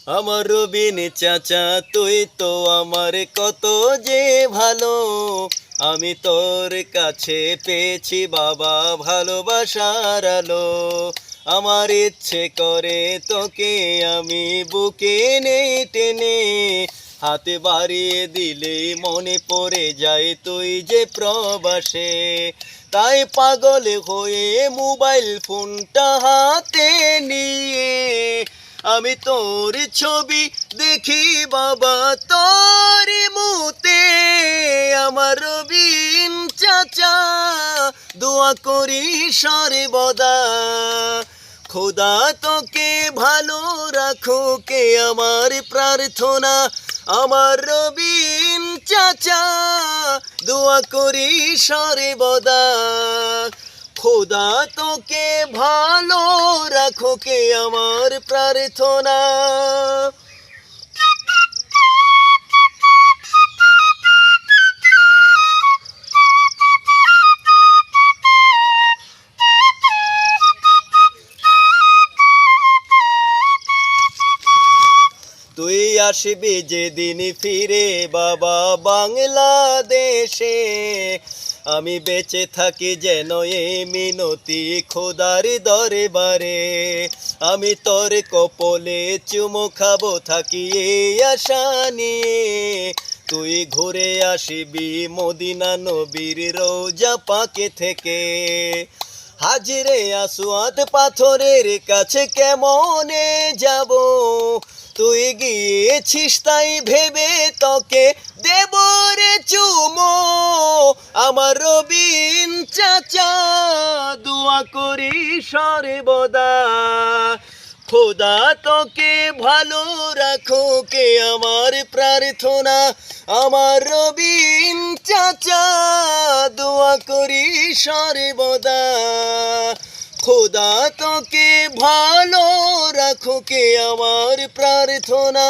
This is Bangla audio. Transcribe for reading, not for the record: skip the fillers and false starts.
আমার রবিন চাচা তুই তো আমার কত যে ভালো, আমি তোর কাছে পেয়েছি বাবা ভালোবাসার আলো। আমার ইচ্ছে করে তোকে আমি বুকে নেই টেনে, হাতে বাড়িয়ে দিলে মনে পড়ে যায় তুই যে প্রবাসে। তাই পাগল হয়ে মোবাইল ফোনটা হাতে নিয়ে আমি তোর ছবি দেখি বাবা তোর মুতে। আমার রবিন চাচা দোয়া করি সর্বদা, খোদা তোকে ভালো রাখো কে আমার প্রার্থনা। আমার রবিন চাচা দোয়া করি সর্বদা, খোদা তোকে ভালো রাখো কে আমার প্রার্থনা। তুই আসবি যেদিন ফিরে বাবা বাংলাদেশে, আমি বেঁচে থাকি যেন এই মিনতি খোদার দরবারে। আমি তোর কপলে চুমো খাবো থাকি এই আশা নিয়ে, তুই ঘুরে আসবি মদিনা নবীর রওজা পাকে থেকে। হাজিরে আসওয়াদ পাথরের কাছে কেমনে যাব, তুই গিয়েছিস তাই ভেবে তোকে দেব রে চুমো। আমার রবিন চাচা দোয়া করি সর্বদা, খোদা তোকে ভালো রাখো কে আমার প্রার্থনা। আমার রবিন চাচা দোয়া করি সর্বদা, খোদা তোকে ভালো রাখো কে আমার প্রার্থনা।